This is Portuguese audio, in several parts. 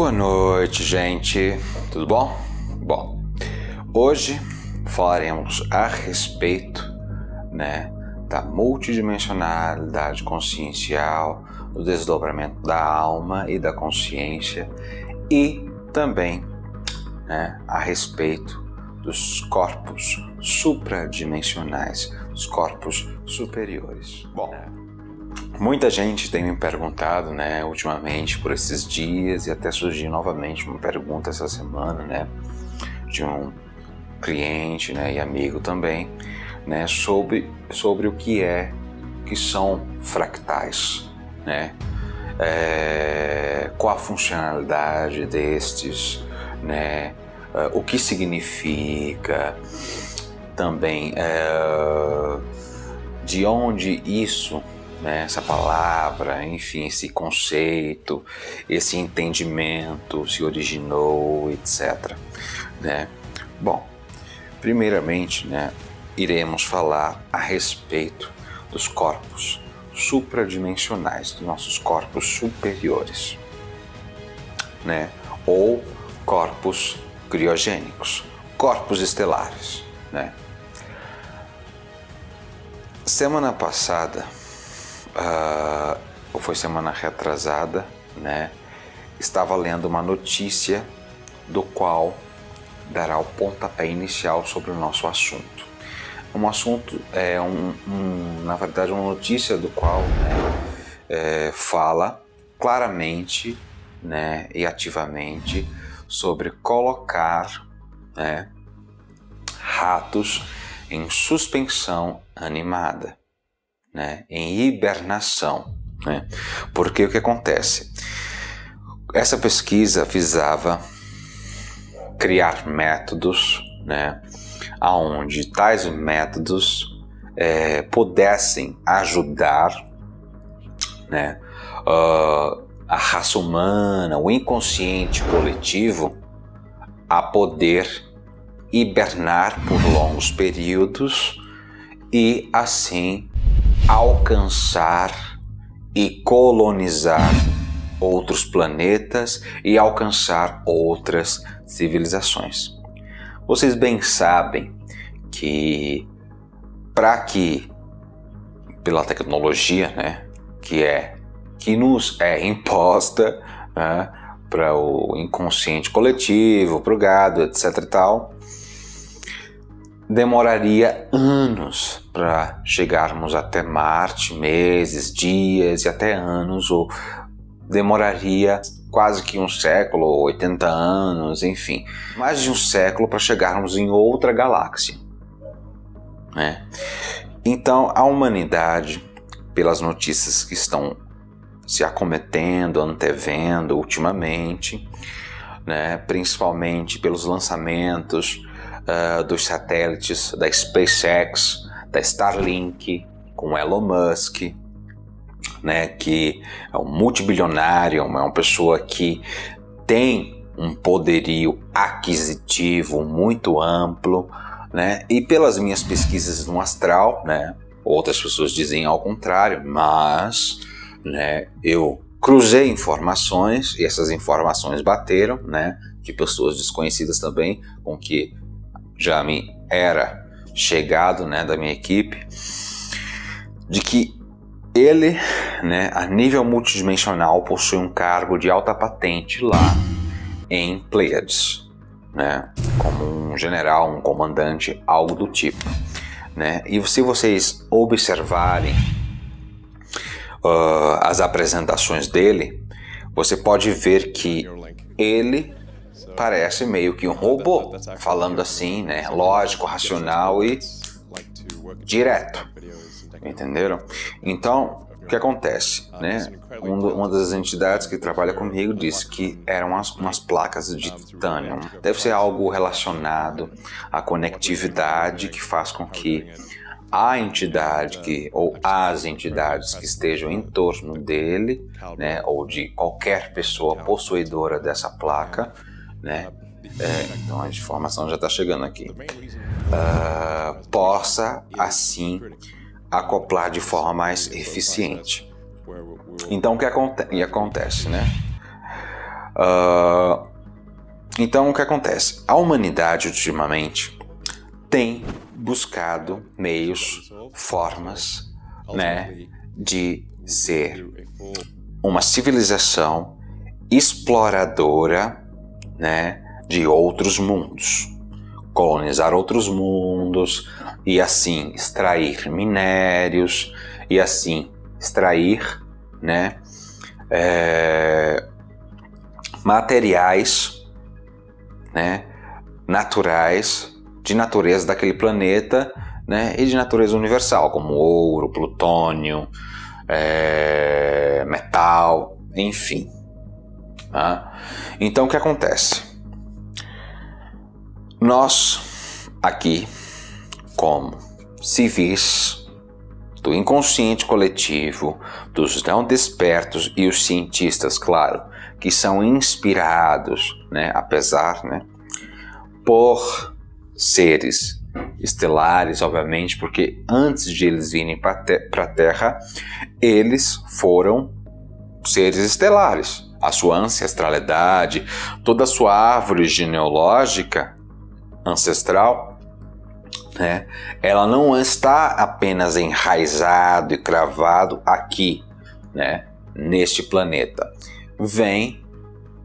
Boa noite, gente. Tudo bom? Bom, hoje falaremos a respeito, da multidimensionalidade consciencial, do desdobramento da alma e da consciência e também, a respeito dos corpos supradimensionais, os corpos superiores. Bom, muita gente tem me perguntado, ultimamente, por esses dias, e até surgiu novamente uma pergunta essa semana, de um cliente, e amigo também, sobre o que são fractais, qual a funcionalidade destes, o que significa, também de onde isso, essa palavra, enfim, esse conceito, esse entendimento se originou, etc. Bom, primeiramente, iremos falar a respeito dos corpos supradimensionais, dos nossos corpos superiores, ou corpos criogênicos, corpos estelares, Semana passada, ou foi semana retrasada, estava lendo uma notícia do qual dará o pontapé inicial sobre o nosso assunto. Um assunto, na verdade, uma notícia do qual fala claramente, e ativamente sobre colocar, ratos em suspensão animada, em hibernação, Porque o que acontece? Essa pesquisa visava criar métodos, aonde tais métodos pudessem ajudar, a raça humana, o inconsciente coletivo, a poder hibernar por longos períodos e assim alcançar e colonizar outros planetas e alcançar outras civilizações. Vocês bem sabem que pela tecnologia, que nos é imposta, para o inconsciente coletivo, para o gado, etc. e tal, demoraria anos para chegarmos até Marte, meses, dias e até anos, ou demoraria quase que um século, 80 anos, enfim, mais de um século para chegarmos em outra galáxia, Então, a humanidade, pelas notícias que estão se acometendo, antevendo ultimamente, principalmente pelos lançamentos dos satélites da SpaceX, da Starlink, com Elon Musk, que é um multibilionário, é uma pessoa que tem um poderio aquisitivo muito amplo, e pelas minhas pesquisas no astral, outras pessoas dizem ao contrário, mas eu cruzei informações e essas informações bateram, de pessoas desconhecidas também, com que já me era chegado, da minha equipe, de que ele, a nível multidimensional, possui um cargo de alta patente lá em Pleiades, como um general, um comandante, algo do tipo, E se vocês observarem as apresentações dele, você pode ver que ele parece meio que um robô, falando assim, lógico, racional e direto, entenderam? Então, o que acontece, Uma das entidades que trabalha comigo disse que eram umas placas de titânio. Deve ser algo relacionado à conectividade que faz com que a entidade ou as entidades que estejam em torno dele, ou de qualquer pessoa possuidora dessa placa, então a informação já está chegando aqui, possa assim acoplar de forma mais eficiente. Então o que acontece, Então, o que acontece? A humanidade, ultimamente, tem buscado meios, formas, né, de ser uma civilização exploradora, né, de outros mundos. Colonizar outros mundos e assim extrair minérios e assim extrair, né, materiais, né, naturais de natureza daquele planeta, né, e de natureza universal, como ouro, plutônio, metal, enfim. Tá? Então, o que acontece? Nós, aqui, como civis do inconsciente coletivo, dos não despertos e os cientistas, claro, que são inspirados, né, apesar, né, por seres estelares, obviamente, porque antes de eles virem para a Terra, eles foram seres estelares. A sua ancestralidade, toda a sua árvore genealógica ancestral, né, ela não está apenas enraizado e cravado aqui, né, neste planeta. Vem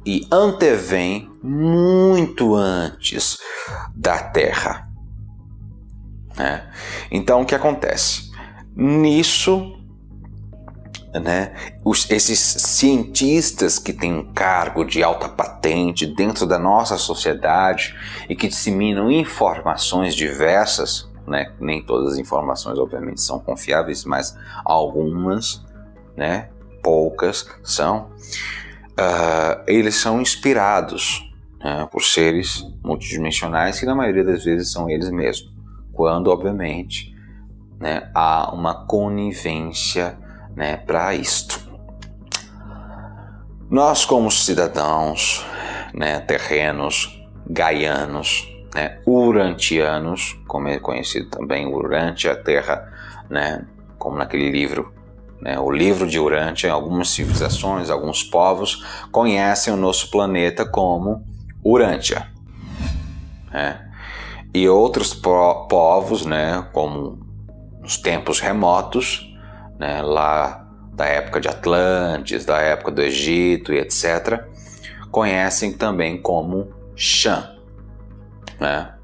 e antevém muito antes da Terra. Né? Então, o que acontece? Nisso, né, esses cientistas que têm um cargo de alta patente dentro da nossa sociedade e que disseminam informações diversas, né, nem todas as informações obviamente são confiáveis, mas algumas, né, poucas são, eles são inspirados, né, por seres multidimensionais que na maioria das vezes são eles mesmos, quando obviamente, né, há uma conivência, né, para isto. Nós, como cidadãos, né, terrenos, gaianos, né, urantianos, como é conhecido também, Urântia, a Terra, né, como naquele livro, né, o livro de Urântia, algumas civilizações, alguns povos conhecem o nosso planeta como Urântia. Né, e outros povos, né, como nos tempos remotos, né, lá da época de Atlantes, da época do Egito e etc., conhecem também como Chã. Né?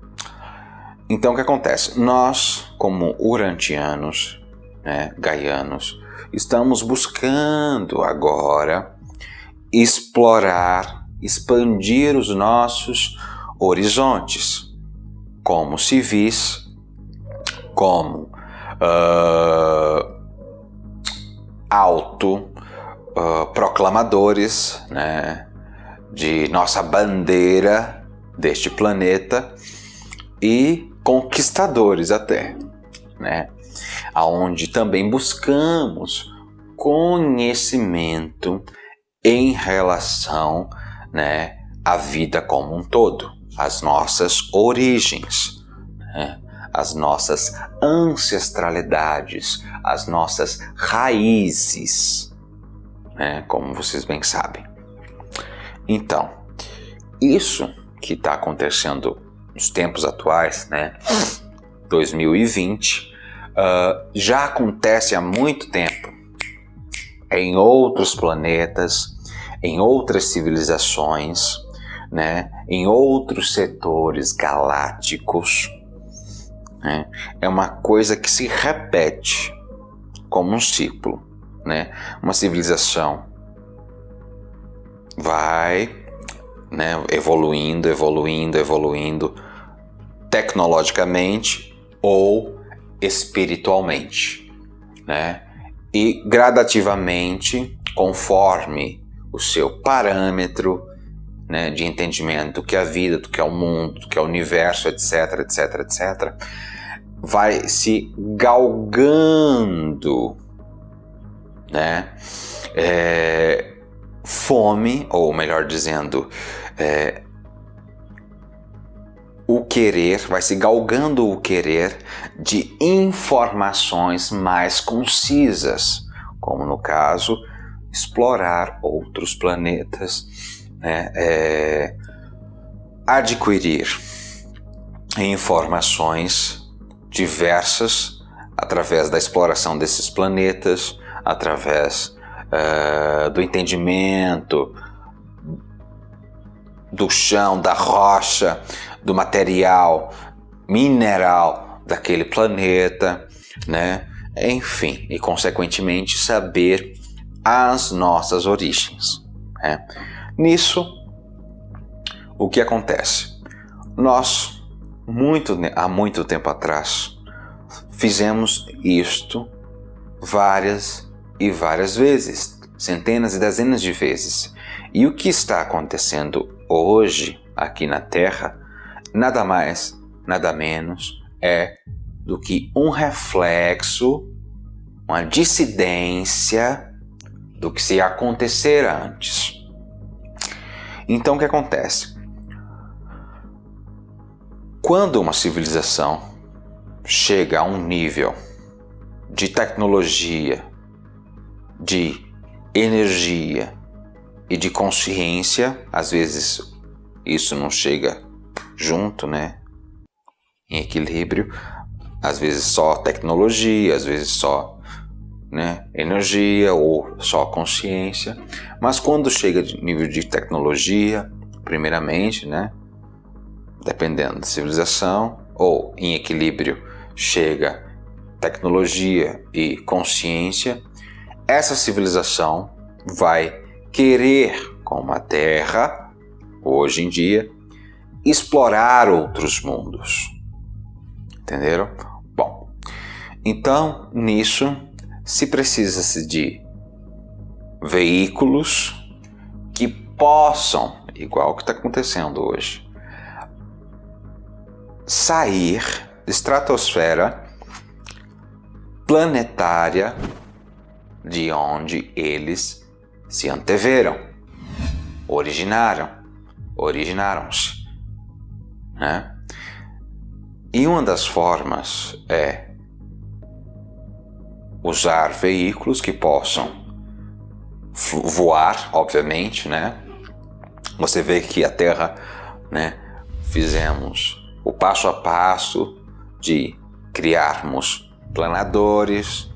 Então, o que acontece? Nós, como urantianos, né, gaianos, estamos buscando agora explorar, expandir os nossos horizontes, como civis, como proclamadores, né, de nossa bandeira deste planeta e conquistadores até, né, aonde também buscamos conhecimento em relação, né, à vida como um todo, as nossas origens, né, as nossas ancestralidades, as nossas raízes, né, como vocês bem sabem. Então, isso que está acontecendo nos tempos atuais, né, 2020, já acontece há muito tempo em outros planetas, em outras civilizações, né, em outros setores galácticos. Né? É uma coisa que se repete como um ciclo, né? Uma civilização vai, né, evoluindo tecnologicamente ou espiritualmente, né? E gradativamente, conforme o seu parâmetro, né, de entendimento do que é a vida, do que é o mundo, do que é o universo, etc, etc, etc, vai se galgando, né, fome, ou melhor dizendo, o querer, vai se galgando o querer de informações mais concisas, como no caso, explorar outros planetas, né, adquirir informações diversas através da exploração desses planetas, através do entendimento do chão, da rocha, do material mineral daquele planeta, né? Enfim, e consequentemente saber as nossas origens, né? Nisso, o que acontece? Nós, há muito tempo atrás, fizemos isto várias e várias vezes, centenas e dezenas de vezes. E o que está acontecendo hoje aqui na Terra, nada mais, nada menos, é do que um reflexo, uma dissidência do que se acontecer antes. Então o que acontece? Quando uma civilização chega a um nível de tecnologia, de energia e de consciência, às vezes isso não chega junto, né? Em equilíbrio, às vezes só tecnologia, às vezes só, né, energia ou só consciência. Mas quando chega de nível de tecnologia, primeiramente, né, dependendo da civilização, ou em equilíbrio chega tecnologia e consciência, essa civilização vai querer, como a Terra, hoje em dia, explorar outros mundos. Entenderam? Bom, então nisso se precisa de veículos que possam, igual o que está acontecendo hoje, sair da estratosfera planetária de onde eles se anteveram, originaram-se, né? E uma das formas é usar veículos que possam voar, obviamente, né? Você vê que a Terra, né, fizemos o passo a passo de criarmos planadores,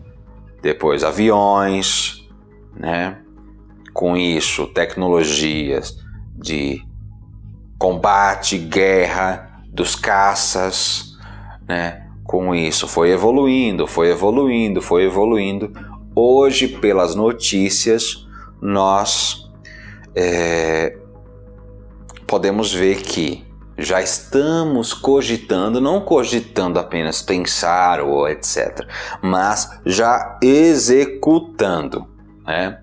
depois aviões, né? Com isso, tecnologias de combate, guerra, dos caças, né? Com isso foi evoluindo. Hoje, pelas notícias, nós podemos ver que já estamos cogitando, não cogitando apenas pensar ou etc., mas já executando, né,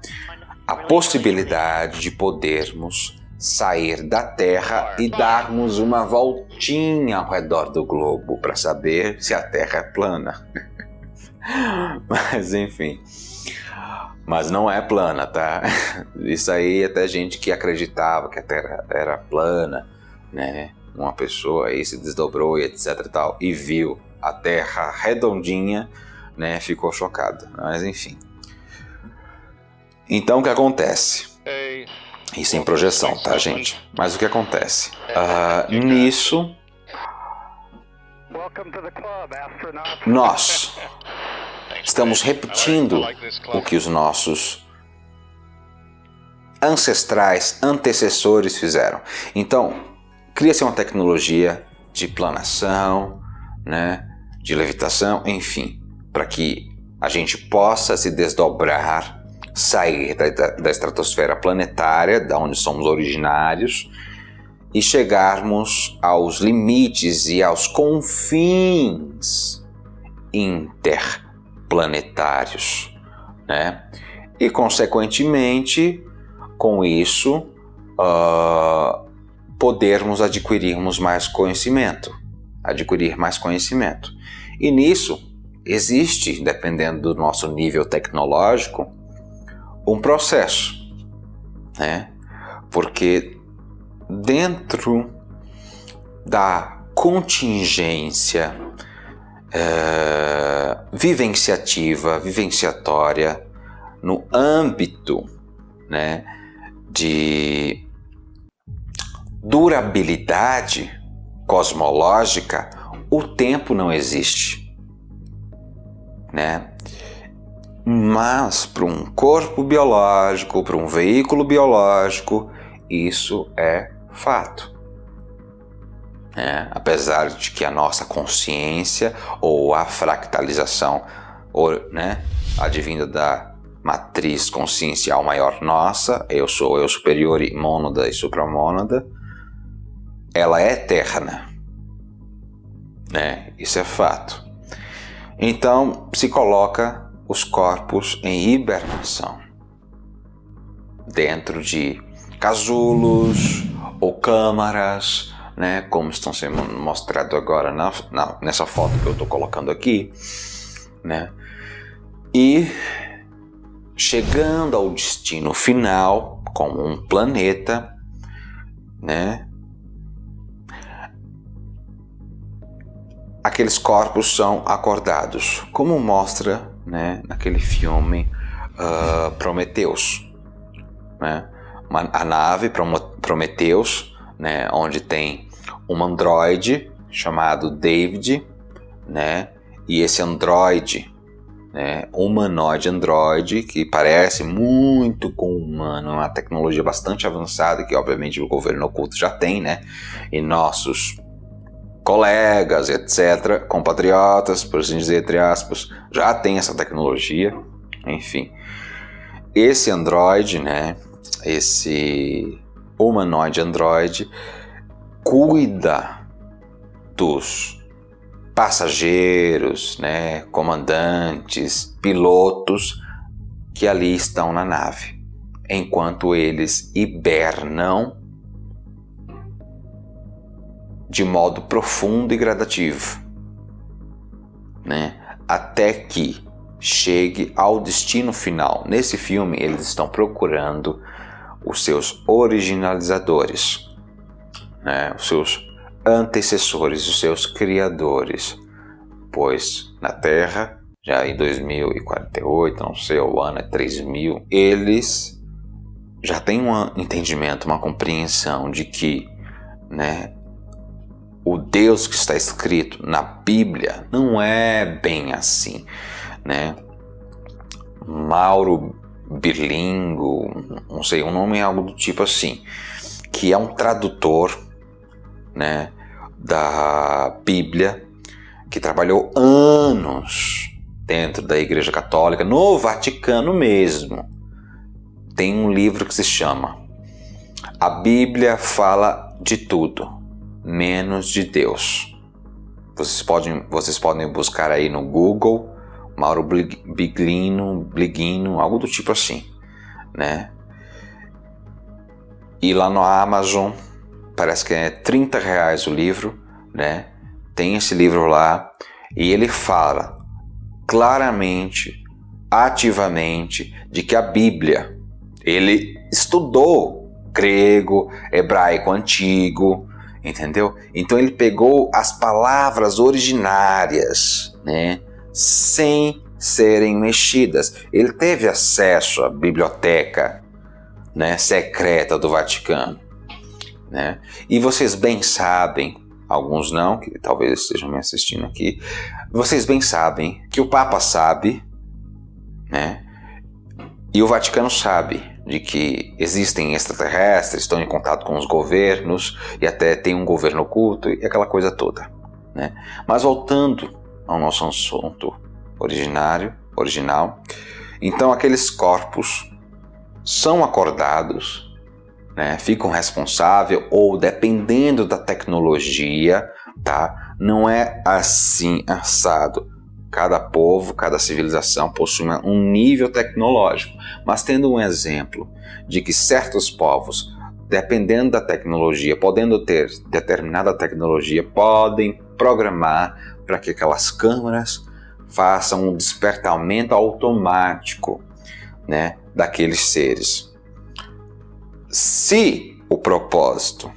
a possibilidade de podermos sair da Terra e darmos uma voltinha ao redor do globo para saber se a Terra é plana. Mas enfim, mas não é plana, tá? Isso aí até gente que acreditava que a Terra era plana, né? Uma pessoa aí se desdobrou e etc e tal, e viu a Terra redondinha, né? Ficou chocado, mas enfim. Então o que acontece? Isso em projeção, tá, gente? Mas o que acontece? Nisso, nós estamos repetindo o que os nossos ancestrais, antecessores fizeram. Então, cria-se uma tecnologia de planação, né, de levitação, enfim, para que a gente possa se desdobrar, sair da estratosfera planetária, da onde somos originários, e chegarmos aos limites e aos confins interplanetários, né? E, consequentemente, com isso, podermos adquirir mais conhecimento. E nisso, existe, dependendo do nosso nível tecnológico, um processo, né? Porque dentro da contingência vivenciatória, no âmbito, né, de durabilidade cosmológica, o tempo não existe, né? Mas para um corpo biológico, para um veículo biológico, isso é fato. Apesar de que a nossa consciência ou a fractalização, né, advinda da matriz consciencial maior nossa, eu sou eu superior e mônada e supramônada, ela é eterna, né? Isso é fato. Então se coloca os corpos em hibernação dentro de casulos ou câmaras, né, como estão sendo mostrados agora nessa foto que eu estou colocando aqui, né? E chegando ao destino final, como um planeta, né? Aqueles corpos são acordados, como mostra, né, naquele filme Prometheus, né? A nave Prometheus, né, onde tem um androide chamado David, né, e esse androide, né, humanoide androide, que parece muito com um humano, uma tecnologia bastante avançada, que obviamente o governo oculto já tem, né, e nossos colegas, etc., compatriotas, por assim dizer, entre aspas, já tem essa tecnologia. Enfim, esse androide, né, esse humanoide androide cuida dos passageiros, né, comandantes, pilotos que ali estão na nave, enquanto eles hibernam de modo profundo e gradativo, né, até que chegue ao destino final. Nesse filme eles estão procurando os seus originalizadores, né, os seus antecessores, os seus criadores, pois na Terra, já em 2048, não sei, o ano é 3000, eles já têm um entendimento, uma compreensão de que, né, o Deus que está escrito na Bíblia não é bem assim, né? Mauro Birlingo, não sei, um nome é algo do tipo assim, que é um tradutor, né, da Bíblia, que trabalhou anos dentro da Igreja Católica, no Vaticano mesmo. Tem um livro que se chama A Bíblia Fala de Tudo, Menos de Deus. Vocês podem buscar aí no Google, Mauro Bliguino, algo do tipo assim, né? E lá no Amazon, parece que é R$30 o livro, né? Tem esse livro lá e ele fala claramente, ativamente, de que a Bíblia, ele estudou grego, hebraico antigo, entendeu? Então ele pegou as palavras originárias, né, sem serem mexidas. Ele teve acesso à biblioteca, né, secreta do Vaticano, né? E vocês bem sabem, alguns não, que talvez estejam me assistindo aqui, vocês bem sabem que o Papa sabe, né, e o Vaticano sabe de que existem extraterrestres, estão em contato com os governos e até tem um governo oculto e aquela coisa toda, né? Mas voltando ao nosso assunto original, então aqueles corpos são acordados, né? Ficam responsáveis, ou dependendo da tecnologia, tá? Não é assim assado. Cada povo, cada civilização possui um nível tecnológico, mas tendo um exemplo de que certos povos, dependendo da tecnologia, podendo ter determinada tecnologia, podem programar para que aquelas câmeras façam um despertamento automático, né, daqueles seres. Se o propósito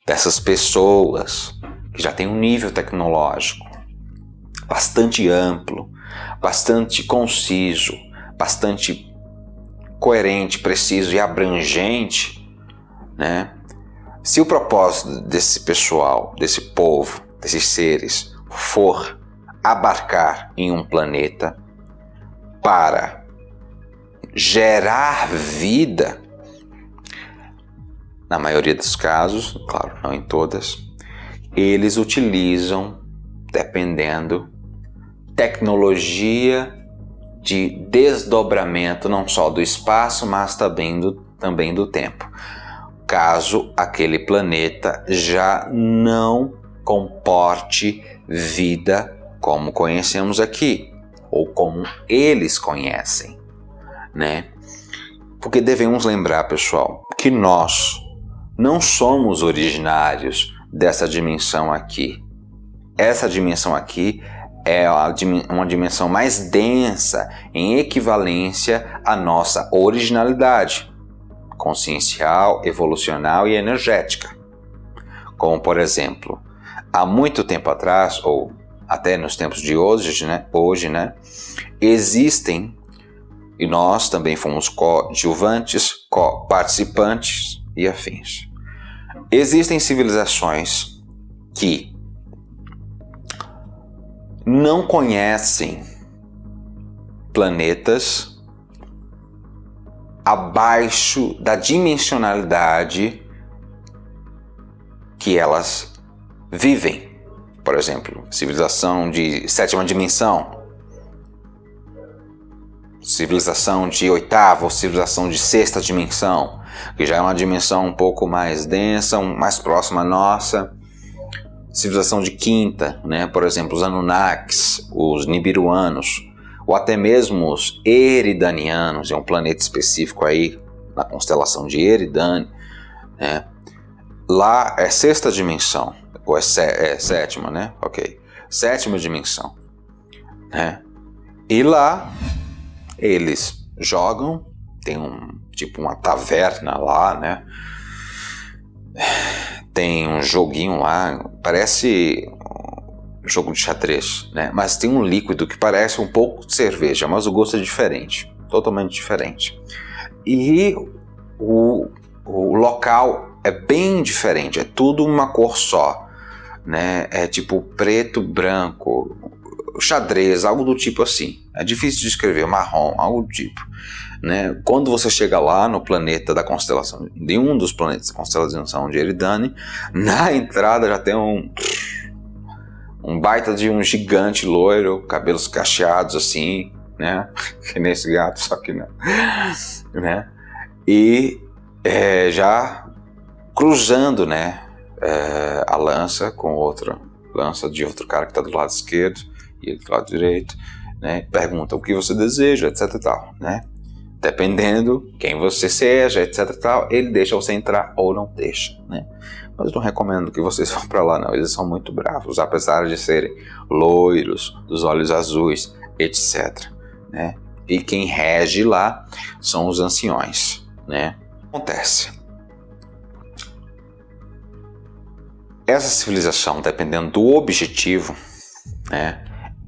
dessas pessoas que já têm um nível tecnológico bastante amplo, bastante conciso, bastante coerente, preciso e abrangente, né, Se o propósito desse pessoal, desse povo, desses seres, for abarcar em um planeta para gerar vida, na maioria dos casos, claro, não em todas, eles utilizam, dependendo, tecnologia de desdobramento não só do espaço, mas também do tempo. Caso aquele planeta já não comporte vida como conhecemos aqui, ou como eles conhecem, né? Porque devemos lembrar, pessoal, que nós não somos originários dessa dimensão aqui. Essa dimensão aqui é uma dimensão mais densa em equivalência à nossa originalidade consciencial, evolucional e energética. Como, por exemplo, há muito tempo atrás, ou até nos tempos de hoje, né, existem, e nós também fomos coadjuvantes, co-participantes e afins. Existem civilizações que não conhecem planetas abaixo da dimensionalidade que elas vivem. Por exemplo, civilização de 7ª dimensão, civilização de 8ª ou civilização de 6ª dimensão, que já é uma dimensão um pouco mais densa, mais próxima à nossa. Civilização de 5ª, né? Por exemplo, os Anunnakis, os Nibiruanos, ou até mesmo os Eridanianos, é um planeta específico aí na constelação de Eridani, né? Lá é 6ª dimensão, ou é 7ª, né? Ok, 7ª dimensão, né? E lá eles jogam, tem tipo uma taverna lá, né? Tem um joguinho lá, parece jogo de xadrez, né? Mas tem um líquido que parece um pouco de cerveja, mas o gosto é diferente, totalmente diferente. E o local é bem diferente, é tudo uma cor só, né? É tipo preto, branco, xadrez, algo do tipo assim. É difícil de descrever, marrom, algo do tipo, né? Quando você chega lá no planeta da constelação, de um dos planetas da constelação de Eridani, na entrada já tem um baita de um gigante loiro, cabelos cacheados assim, né? Que nem esse gato, só que não, né? E já cruzando, né? A lança com outra lança de outro cara que está do lado esquerdo e ele do lado direito, né? Pergunta o que você deseja, etc e tal, né? Dependendo quem você seja, etc e tal, ele deixa você entrar ou não deixa, né? Mas não recomendo que vocês vão para lá, não. Eles são muito bravos, apesar de serem loiros, dos olhos azuis, etc, né? E quem rege lá são os anciões, né? Acontece. Essa civilização, dependendo do objetivo, né?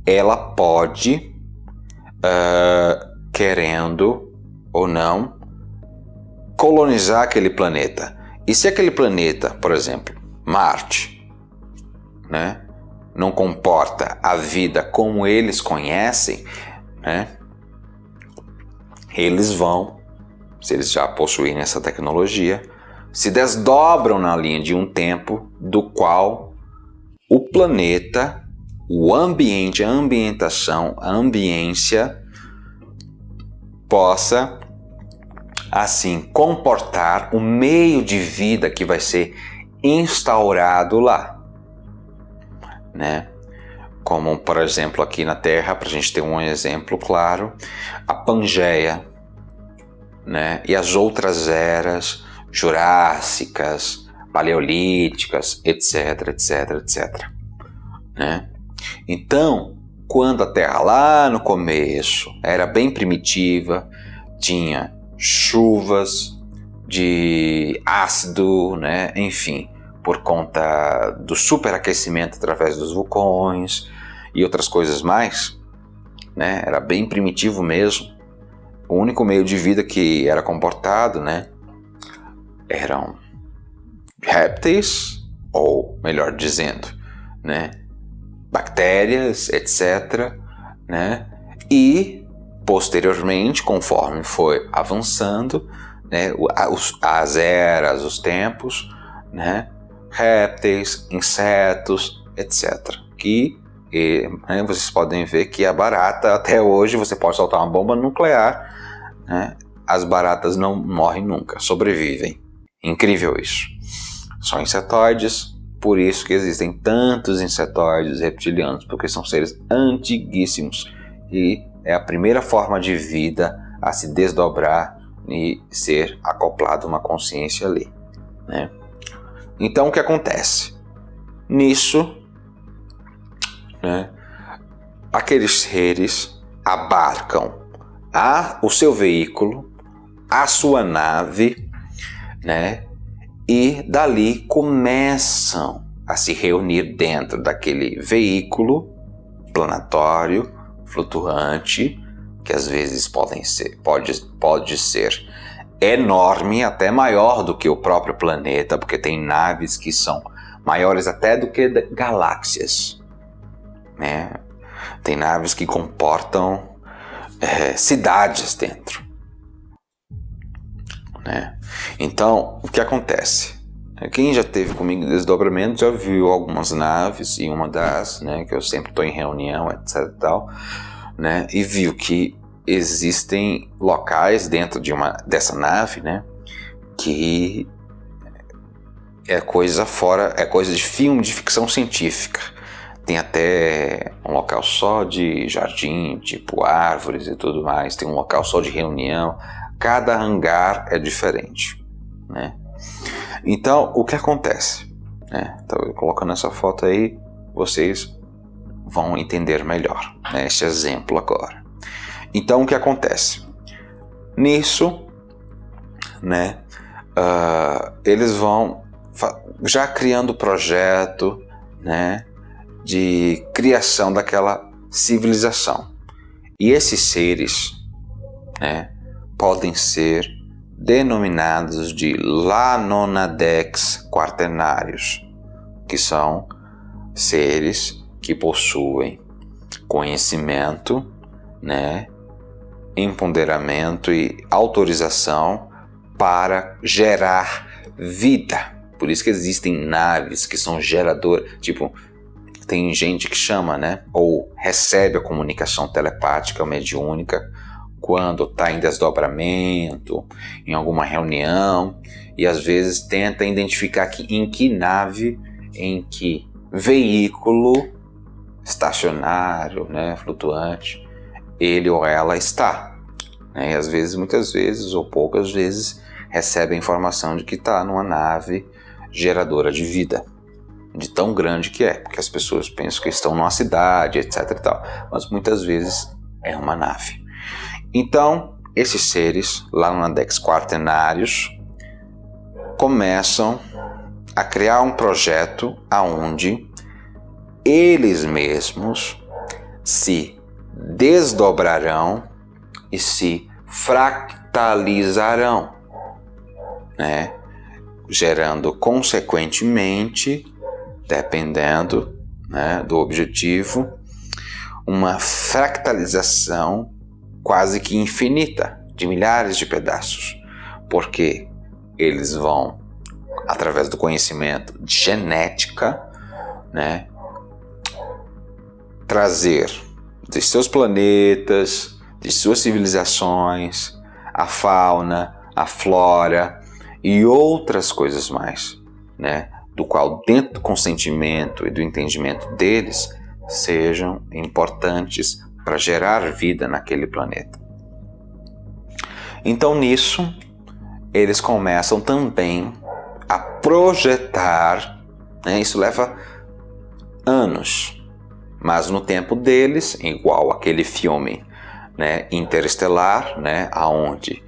Ela pode, querendo ou não, colonizar aquele planeta. E se aquele planeta, por exemplo, Marte, né, não comporta a vida como eles conhecem, né, eles vão, se eles já possuírem essa tecnologia, se desdobram na linha de um tempo do qual o planeta, o ambiente, a ambientação, a ambiência possa assim comportar o meio de vida que vai ser instaurado lá, né? Como, por exemplo, aqui na Terra, para a gente ter um exemplo claro, a Pangeia, né? E as outras eras jurássicas, paleolíticas, etc, etc, etc, né? Então, quando a Terra lá no começo era bem primitiva, tinha chuvas de ácido, né? Enfim, por conta do superaquecimento através dos vulcões e outras coisas mais, né? Era bem primitivo mesmo. O único meio de vida que era comportado, né, eram répteis, ou melhor dizendo, né, bactérias, etc., né, e posteriormente, conforme foi avançando, né, as eras, os tempos, né, répteis, insetos, etc., né, vocês podem ver que a barata, até hoje, você pode soltar uma bomba nuclear, né, as baratas não morrem nunca, sobrevivem. Incrível isso. São insetóides, por isso que existem tantos insetóides reptilianos, porque são seres antiguíssimos e é a primeira forma de vida a se desdobrar e ser acoplado a uma consciência ali, né? Então o que acontece? Nisso, né, aqueles seres abarcam o seu veículo, a sua nave, né, e dali começam a se reunir dentro daquele veículo planetário, flutuante, que às vezes pode ser enorme, até maior do que o próprio planeta, porque tem naves que são maiores até do que galáxias, né? Tem naves que comportam cidades dentro, né? Então, o que acontece? Quem já esteve comigo em desdobramento já viu algumas naves, e uma das, né, que eu sempre estou em reunião, etc e tal, né, e viu que existem locais dentro dessa nave, né, que é coisa de filme, de ficção científica. Tem até um local só de jardim, tipo árvores e tudo mais, tem um local só de reunião, cada hangar é diferente, né? Então, o que acontece? Então, colocando essa foto aí, vocês vão entender melhor, né, esse exemplo agora. Então, o que acontece? Nisso, né, eles vão já criando o projeto, né, de criação daquela civilização. E esses seres, né, podem ser denominados de Lanonadex quaternários, que são seres que possuem conhecimento, né, empoderamento e autorização para gerar vida. Por isso que existem naves que são geradoras, tipo, tem gente que chama, né, ou recebe a comunicação telepática ou mediúnica quando está em desdobramento, em alguma reunião, e às vezes tenta identificar em que nave, em que veículo estacionário, né, flutuante, ele ou ela está, né? E às vezes, muitas vezes ou poucas vezes, recebe a informação de que está numa nave geradora de vida, de tão grande que é, porque as pessoas pensam que estão numa cidade, etc e tal, mas muitas vezes é uma nave. Então, esses seres, Lanonadex quaternários, começam a criar um projeto aonde eles mesmos se desdobrarão e se fractalizarão, né? Gerando consequentemente, dependendo, né, do objetivo, uma fractalização quase que infinita, de milhares de pedaços, porque eles vão, através do conhecimento de genética, né, trazer de seus planetas, de suas civilizações, a fauna, a flora e outras coisas mais, né, do qual dentro do consentimento e do entendimento deles sejam importantes para gerar vida naquele planeta. Então nisso, eles começam também a projetar, né, isso leva anos, mas no tempo deles, igual aquele filme, né, Interestelar, né, aonde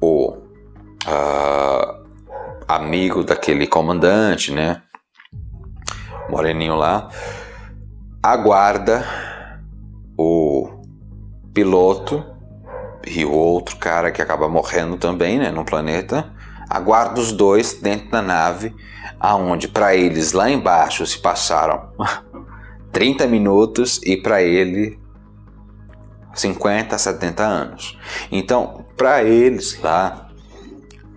o amigo daquele comandante, né, moreninho lá, aguarda o piloto e o outro cara que acaba morrendo também, né, no planeta, aguarda os dois dentro da nave, aonde para eles lá embaixo se passaram 30 minutos e para ele 50, 70 anos. Então, para eles lá,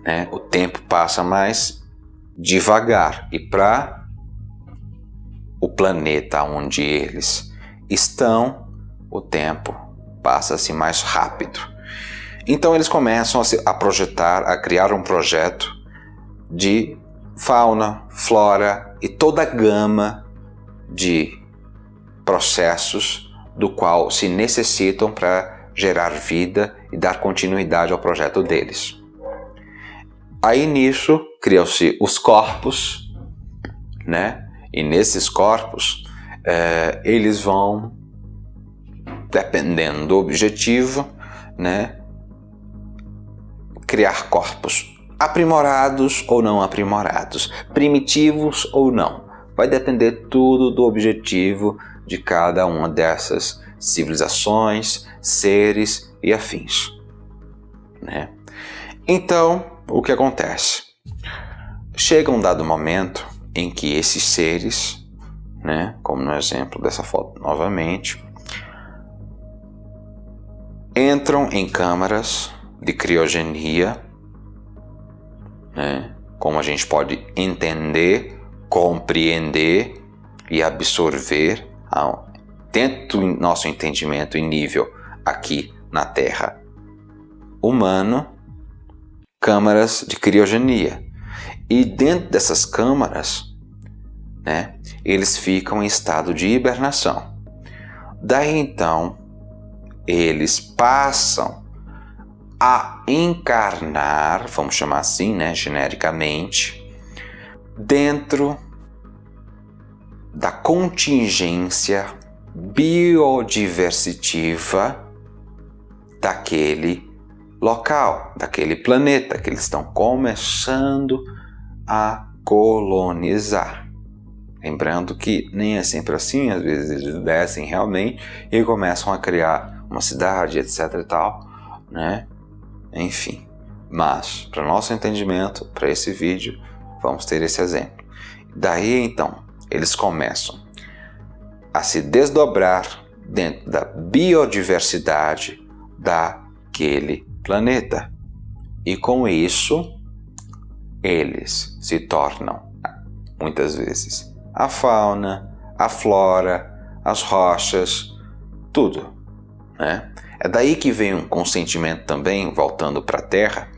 né, o tempo passa mais devagar, e para o planeta onde eles estão, o tempo passa-se mais rápido. Então eles começam a projetar, a criar um projeto de fauna, flora e toda a gama de processos do qual se necessitam para gerar vida e dar continuidade ao projeto deles. Aí nisso criam-se os corpos, né? E nesses corpos eles vão, dependendo do objetivo, né, criar corpos aprimorados ou não aprimorados, primitivos ou não. Vai depender tudo do objetivo de cada uma dessas civilizações, seres e afins, né? Então, o que acontece? Chega um dado momento em que esses seres, né, como no exemplo dessa foto novamente, entram em câmaras de criogenia, né, como a gente pode entender, compreender e absorver dentro do nosso entendimento e nível aqui na Terra humano, câmaras de criogenia. E dentro dessas câmaras, né, eles ficam em estado de hibernação. Daí então, eles passam a encarnar, vamos chamar assim, né, genericamente, dentro da contingência biodiversitiva daquele local, daquele planeta que eles estão começando a colonizar. Lembrando que nem é sempre assim, às vezes eles descem realmente e começam a criar uma cidade, etc e tal, né? Enfim, mas para nosso entendimento, para esse vídeo, vamos ter esse exemplo. Daí então, eles começam a se desdobrar dentro da biodiversidade daquele planeta. E com isso, eles se tornam, muitas vezes, a fauna, a flora, as rochas, tudo, né? É daí que vem um consentimento também, voltando para a Terra,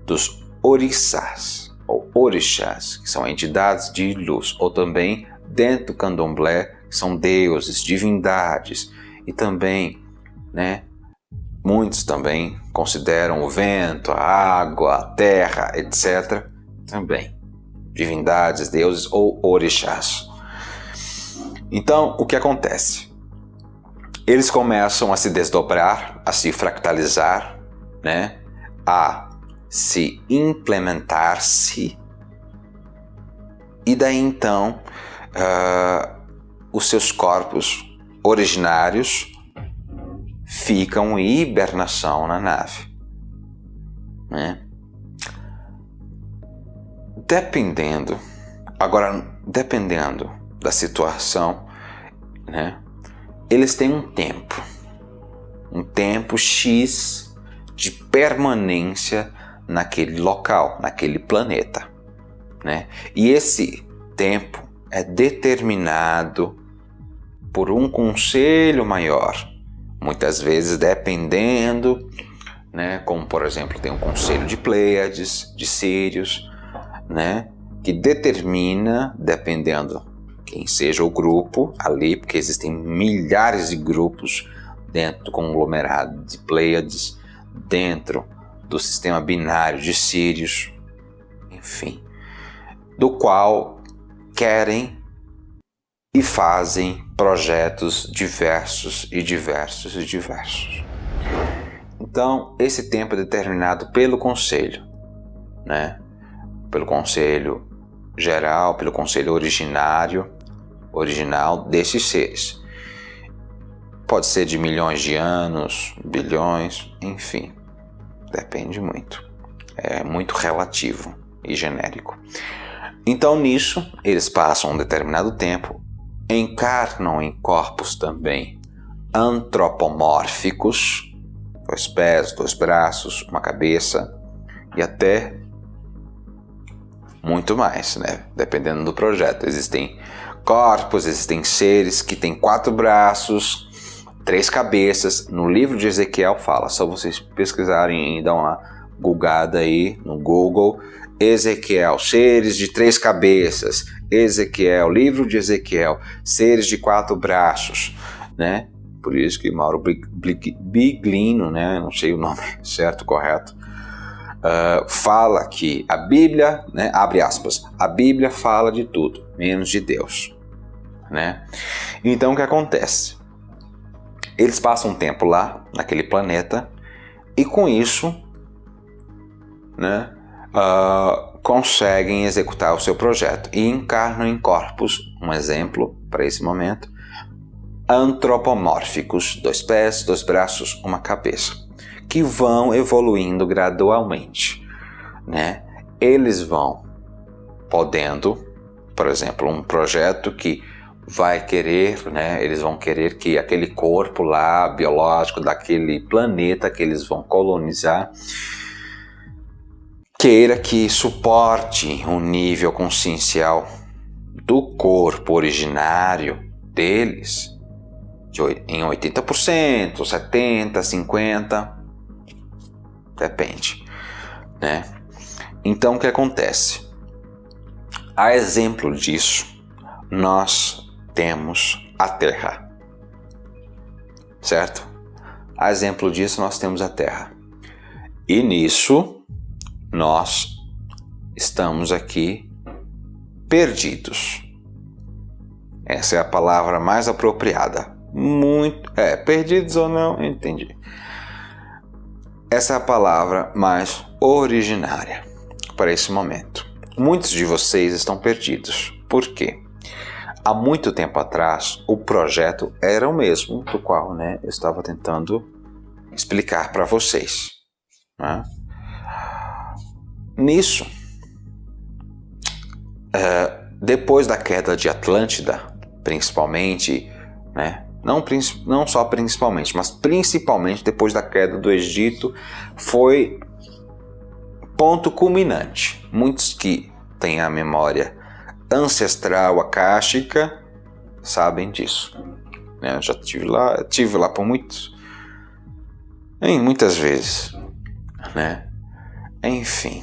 dos orixás, ou orixás, que são entidades de luz, ou também, dentro do candomblé, que são deuses, divindades, e também, né, muitos também consideram o vento, a água, a terra, etc., também divindades, deuses ou orixás. Então, o que acontece? Eles começam a se desdobrar, a se fractalizar, né? A se implementar-se, e daí então os seus corpos originários ficam em hibernação na nave, né? Dependendo da situação, né, eles têm um tempo X de permanência naquele local, naquele planeta, né? E esse tempo é determinado por um conselho maior, muitas vezes dependendo, né, como por exemplo tem um conselho de Pleiades, de Sírios, né, que determina, dependendo quem seja o grupo ali, porque existem milhares de grupos dentro do conglomerado de Pleiades, dentro do sistema binário de Sírios, enfim, do qual querem e fazem projetos diversos. Então, esse tempo é determinado pelo conselho, né? Pelo conselho geral, pelo conselho original desses seres. Pode ser de milhões de anos, bilhões, enfim, depende muito. É muito relativo e genérico. Então nisso, eles passam um determinado tempo, encarnam em corpos também antropomórficos, 2 pés, 2 braços, uma cabeça e até muito mais, né? Dependendo do projeto. Existem corpos, existem seres que têm 4 braços, 3 cabeças. No livro de Ezequiel fala, só vocês pesquisarem e dar uma googada aí no Google, Ezequiel, seres de 3 cabeças, Ezequiel, livro de Ezequiel, seres de 4 braços, né? Por isso que Mauro Biglino, né? Não sei o nome certo, correto, fala que a Bíblia, né? Abre aspas, a Bíblia fala de tudo, menos de Deus, né? Então o que acontece? Eles passam um tempo lá, naquele planeta, e com isso, né, conseguem executar o seu projeto e encarnam em corpos, um exemplo para esse momento, antropomórficos, 2 pés, 2 braços, uma cabeça, que vão evoluindo gradualmente, né? Eles vão podendo, por exemplo, um projeto que vai querer, né? Eles vão querer que aquele corpo lá, biológico, daquele planeta que eles vão colonizar, queira que suporte um nível consciencial do corpo originário deles em 80%, 70%, 50%, depende, né? Então o que acontece? A exemplo disso, nós temos a Terra, certo? A exemplo disso, nós temos a Terra. E nisso, nós estamos aqui perdidos. Essa é a palavra mais apropriada. Perdidos ou não, entendi. Essa é a palavra mais originária para esse momento. Muitos de vocês estão perdidos. Por quê? Há muito tempo atrás, o projeto era o mesmo do qual, né, eu estava tentando explicar para vocês, né? Nisso, depois da queda de Atlântida, principalmente, né, não só principalmente, mas principalmente depois da queda do Egito, foi ponto culminante. Muitos que têm a memória ancestral akáshica sabem disso, né? Eu já tive lá por muitas vezes, né? Enfim,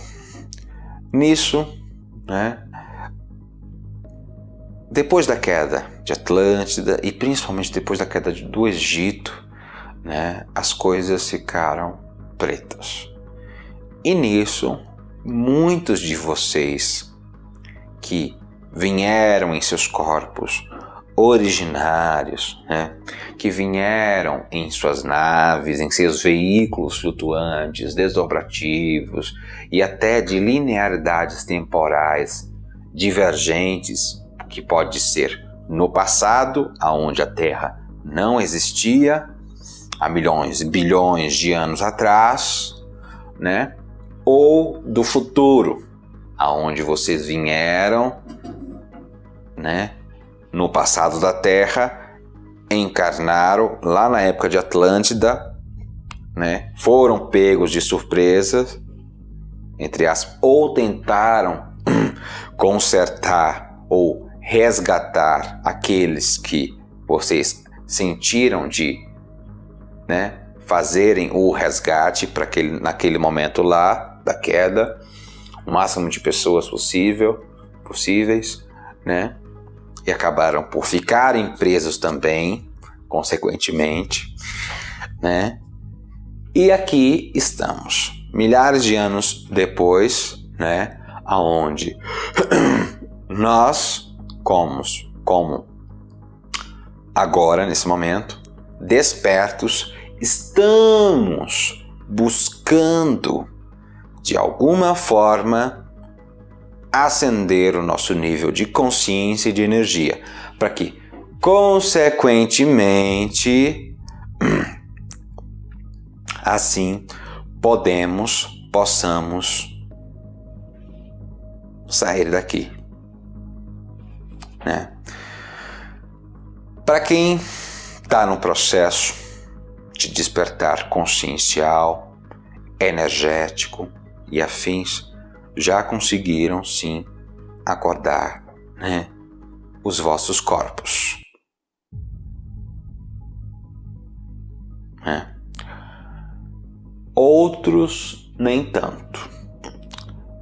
nisso, né, depois da queda de Atlântida e principalmente depois da queda do Egito, né, as coisas ficaram pretas. E nisso, muitos de vocês que vieram em seus corpos originários, né, que vieram em suas naves, em seus veículos flutuantes, desdobrativos e até de linearidades temporais divergentes, que pode ser no passado, aonde a Terra não existia, há milhões e bilhões de anos atrás, né, ou do futuro, aonde vocês vieram, né, no passado da Terra, encarnaram lá na época de Atlântida, né, foram pegos de surpresa, entre aspas, ou tentaram consertar ou resgatar aqueles que vocês sentiram de, né, fazerem o resgate para naquele momento lá da queda, o máximo de pessoas possíveis, né? E acabaram por ficarem presos também, consequentemente, né? E aqui estamos, milhares de anos depois, né? Aonde nós, como agora, nesse momento, despertos, estamos buscando, de alguma forma, ascender o nosso nível de consciência e de energia, para que, consequentemente, assim, podemos possamos sair daqui, né? Para quem está no processo de despertar consciencial, energético e afins, já conseguiram sim acordar, né, os vossos corpos, né? Outros nem tanto,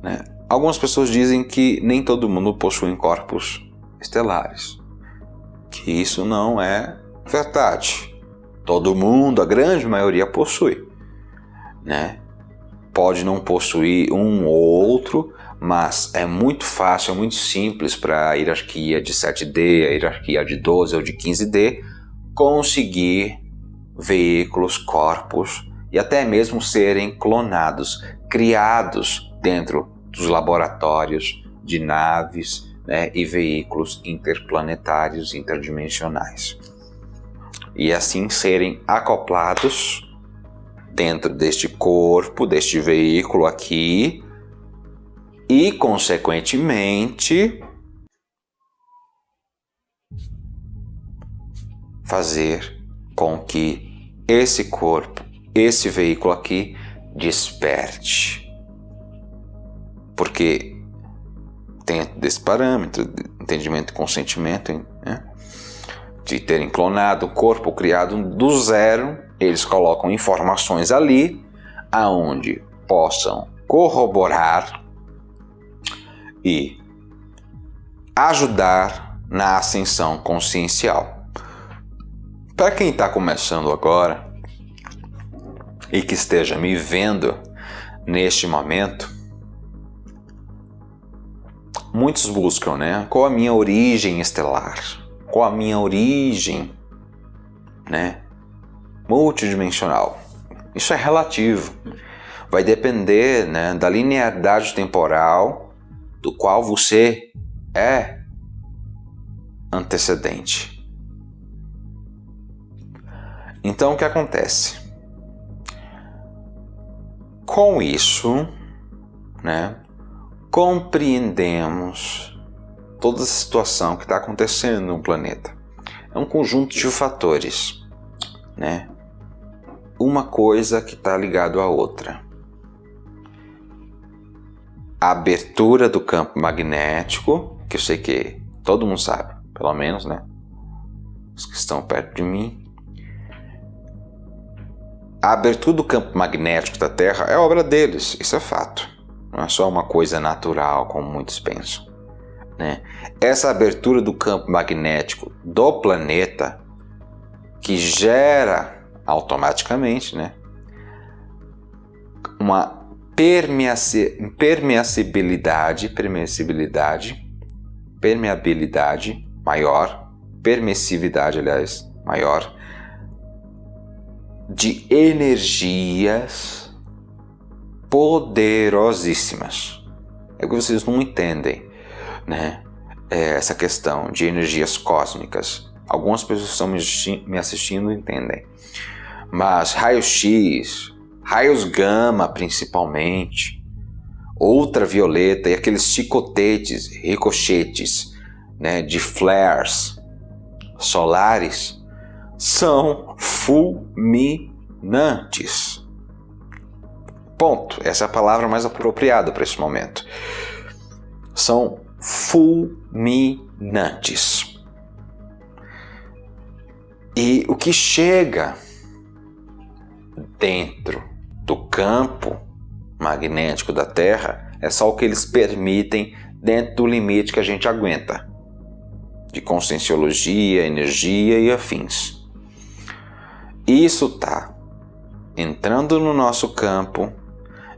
né? Algumas pessoas dizem que nem todo mundo possui corpos estelares, que isso não é verdade. Todo mundo, a grande maioria, possui, né? Pode não possuir um ou outro, mas é muito fácil, é muito simples para a hierarquia de 7D, a hierarquia de 12 ou de 15D, conseguir veículos, corpos e até mesmo serem clonados, criados dentro dos laboratórios de naves, né, e veículos interplanetários, interdimensionais. E assim serem acoplados dentro deste corpo, deste veículo aqui, e consequentemente fazer com que esse corpo, esse veículo aqui desperte. Porque dentro desse parâmetro, de entendimento e consentimento, né, de terem clonado um corpo criado do zero, eles colocam informações ali aonde possam corroborar e ajudar na ascensão consciencial. Para quem está começando agora e que esteja me vendo neste momento, muitos buscam, né? Qual a minha origem estelar? Qual a minha origem, né, multidimensional? Isso é relativo. Vai depender, né, da linearidade temporal do qual você é antecedente. Então, o que acontece? Com isso, né, compreendemos toda a situação que está acontecendo no planeta. É um conjunto de fatores, né? Uma coisa que está ligado à outra. A abertura do campo magnético, que eu sei que todo mundo sabe, pelo menos, né? Os que estão perto de mim. A abertura do campo magnético da Terra é obra deles, isso é fato. Não é só uma coisa natural, como muitos pensam, né? Essa abertura do campo magnético do planeta, que gera automaticamente, né, uma permeabilidade maior, permissividade, aliás, maior, de energias poderosíssimas. É que vocês não entendem, né? Essa questão de energias cósmicas. Algumas pessoas que estão me assistindo entendem. Mas raio-x, raios gama principalmente, ultravioleta e aqueles chicotetes, ricochetes, né, de flares solares são fulminantes. Ponto. Essa é a palavra mais apropriada para esse momento. São fulminantes. E o que chega dentro do campo magnético da Terra é só o que eles permitem dentro do limite que a gente aguenta, de conscienciologia, energia e afins. Isso está entrando no nosso campo,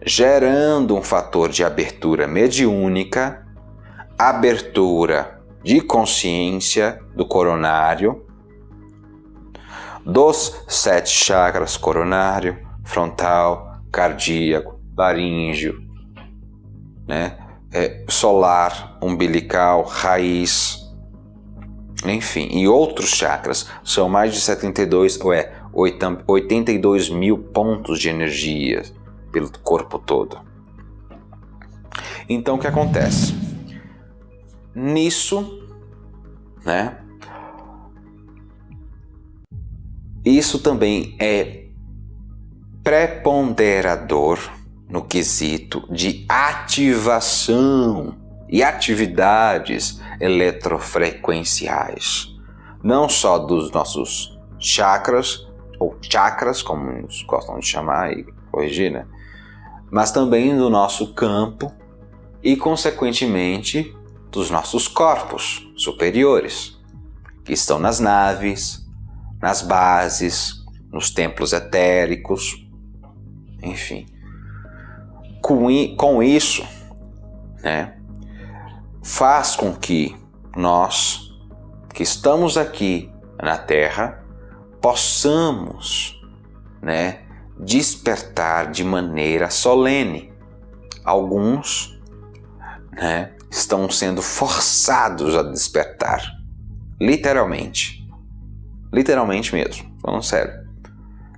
gerando um fator de abertura mediúnica, abertura de consciência do coronário, dos 7 chakras coronário, frontal, cardíaco, laríngeo, né? Solar, umbilical, raiz, enfim, e outros chakras. São mais de 82 mil pontos de energia, pelo corpo todo. Então o que acontece? Nisso, né? Isso também é preponderador no quesito de ativação e atividades eletrofrequenciais, não só dos nossos chakras, ou chakras, como eles gostam de chamar e corrigir, né? Mas também do nosso campo e, consequentemente, dos nossos corpos superiores, que estão nas naves, nas bases, nos templos etéricos, enfim. Com isso, né, faz com que nós, que estamos aqui na Terra, possamos, né, despertar de maneira solene. Alguns, né, estão sendo forçados a despertar, literalmente mesmo, falando sério,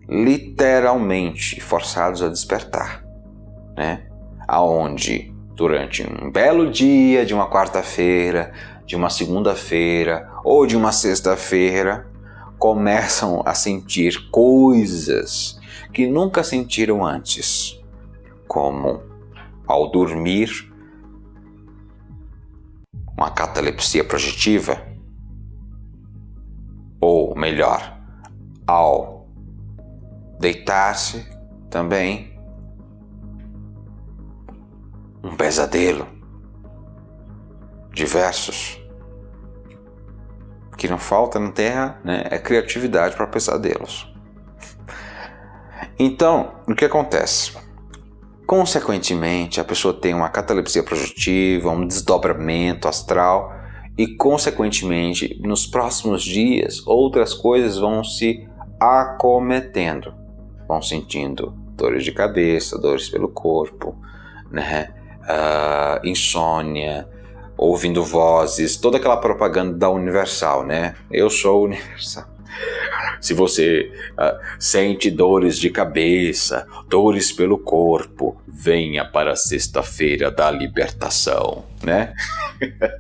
literalmente forçados a despertar, né, aonde durante um belo dia de uma quarta-feira, de uma segunda-feira ou de uma sexta-feira, começam a sentir coisas que nunca sentiram antes, como ao dormir, uma catalepsia projetiva, ou melhor, ao deitar-se também, um pesadelo, diversos. O que não falta na Terra, né, é criatividade para pesadelos. Então, o que acontece? Consequentemente, a pessoa tem uma catalepsia projetiva, um desdobramento astral e, consequentemente, nos próximos dias, outras coisas vão se acometendo. Vão sentindo dores de cabeça, dores pelo corpo, né? Insônia, ouvindo vozes, toda aquela propaganda da Universal, né? Eu sou Universal. Se você sente dores de cabeça, dores pelo corpo, venha para a sexta-feira da libertação, né?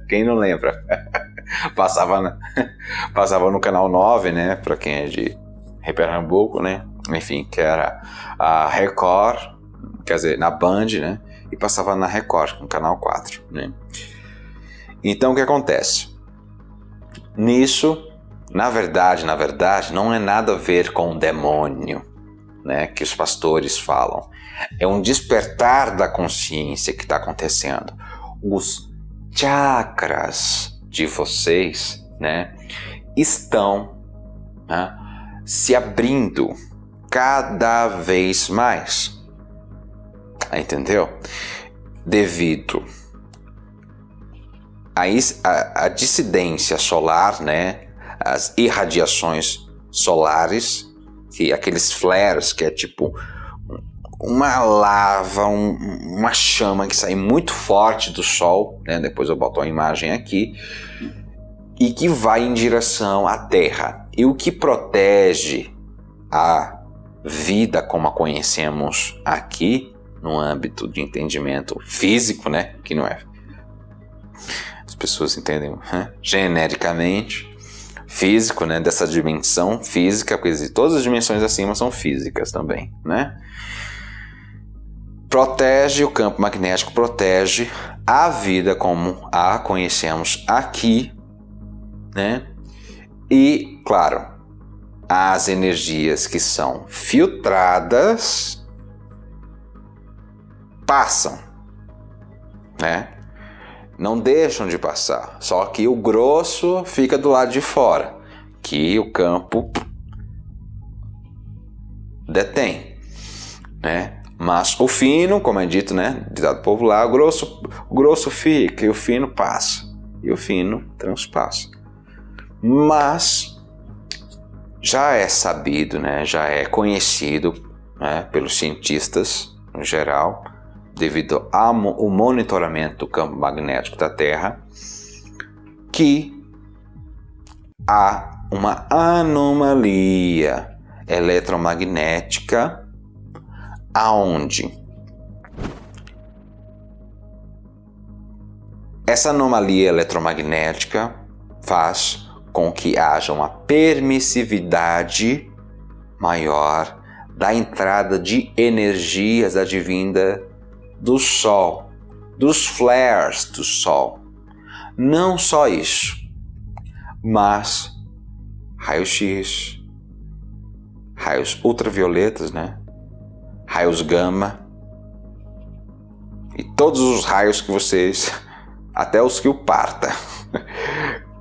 Quem não lembra? Passava no canal 9, né? Para quem é de Pernambuco, né? Enfim, que era a Record, quer dizer, na Band, né? E passava na Record, no canal 4, né? Então, o que acontece? Nisso, na verdade, não é nada a ver com o demônio, né, que os pastores falam. É um despertar da consciência que está acontecendo. Os chakras de vocês, né, estão, né, se abrindo cada vez mais. Entendeu? Devido a dissidência solar, né? As irradiações solares, que aqueles flares, que é tipo uma lava, uma chama que sai muito forte do Sol, né? Depois eu boto a imagem aqui, e que vai em direção à Terra. E o que protege a vida como a conhecemos aqui, no âmbito de entendimento físico, né? Que não é. As pessoas entendem, né? Genericamente físico, né? Dessa dimensão física, porque todas as dimensões acima são físicas também, né? Protege o campo magnético, protege a vida como a conhecemos aqui, né? E, claro, as energias que são filtradas passam, né? Não deixam de passar, só que o grosso fica do lado de fora, que o campo detém, né? Mas o fino, como é dito, né? Ditado popular, o grosso fica e o fino passa, e o fino transpassa. Mas já é sabido, né? Já é conhecido, né, pelos cientistas no geral, devido ao monitoramento do campo magnético da Terra, que há uma anomalia eletromagnética aonde essa anomalia eletromagnética faz com que haja uma permissividade maior da entrada de energias advinda do Sol, dos flares do Sol. Não só isso, mas raio-x, raios ultravioletas, né? Raios gama e todos os raios que vocês, até os que o parta,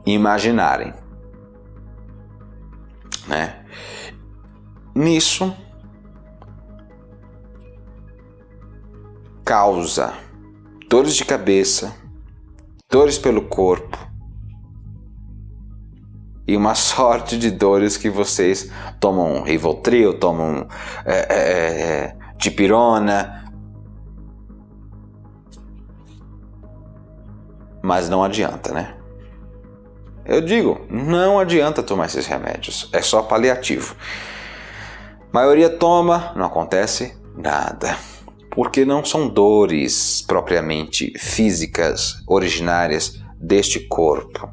imaginarem, né? Nisso causa dores de cabeça, dores pelo corpo e uma sorte de dores que vocês tomam Rivotril, tomam dipirona, mas não adianta, né? Eu digo, não adianta tomar esses remédios, é só paliativo. A maioria toma, não acontece nada, porque não são dores propriamente físicas originárias deste corpo,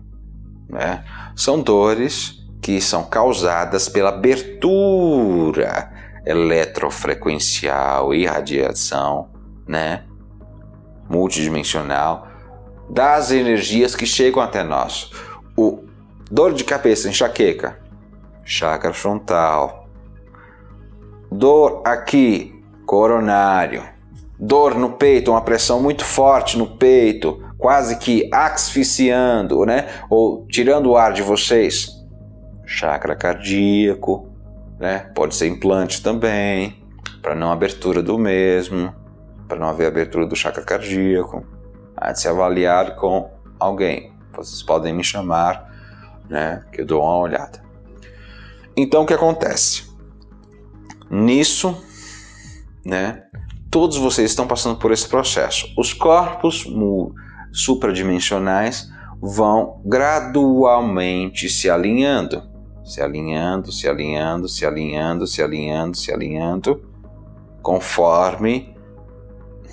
né? São dores que são causadas pela abertura eletrofrequencial e radiação, né, multidimensional das energias que chegam até nós. O dor de cabeça, enxaqueca, chakra frontal. Dor aqui, coronário. Dor no peito, uma pressão muito forte no peito, quase que asfixiando, né? Ou tirando o ar de vocês. Chakra cardíaco, né? Pode ser implante também, para não abertura do mesmo, para não haver abertura do chakra cardíaco. Há de se avaliar com alguém. Vocês podem me chamar, né? Que eu dou uma olhada. Então, o que acontece? Nisso, né? Todos vocês estão passando por esse processo. Os corpos supradimensionais vão gradualmente se alinhando, conforme,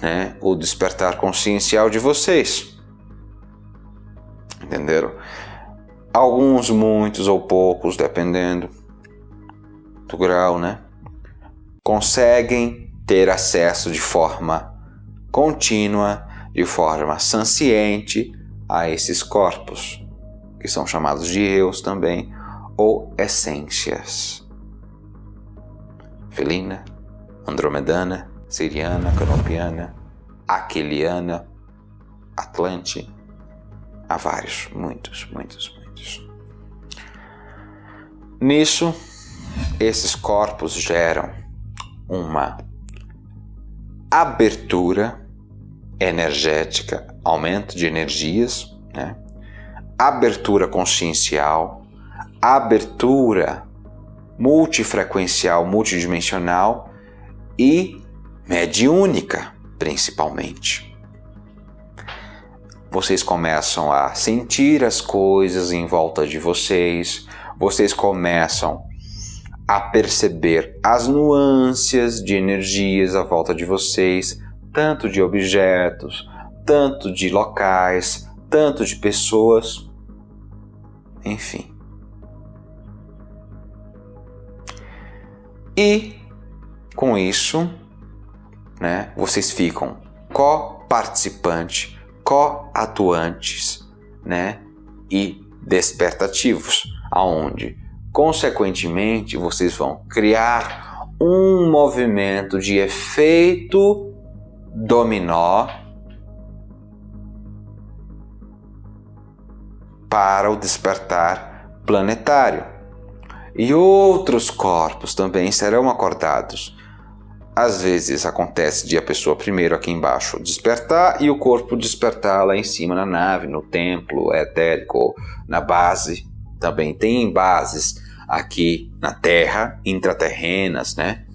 né, o despertar consciencial de vocês. Entenderam? Alguns, muitos ou poucos, dependendo do grau, né, conseguem ter acesso de forma contínua, de forma sanciente a esses corpos, que são chamados de eus também, ou essências. Felina, andromedana, siriana, canopiana, aquiliana, atlante, há vários, muitos. Nisso, esses corpos geram uma abertura energética, aumento de energias, né? Abertura consciencial, abertura multifrequencial, multidimensional e mediúnica, principalmente. Vocês começam a sentir as coisas em volta de vocês, vocês começam a perceber as nuances de energias à volta de vocês, tanto de objetos, tanto de locais, tanto de pessoas, enfim. E com isso, né, vocês ficam co-participantes, co-atuantes, né, e despertativos, aonde consequentemente, vocês vão criar um movimento de efeito dominó para o despertar planetário. E outros corpos também serão acordados. Às vezes acontece de a pessoa primeiro aqui embaixo despertar e o corpo despertar lá em cima na nave, no templo etérico, na base. Também tem bases aqui na Terra, intraterrenas, né?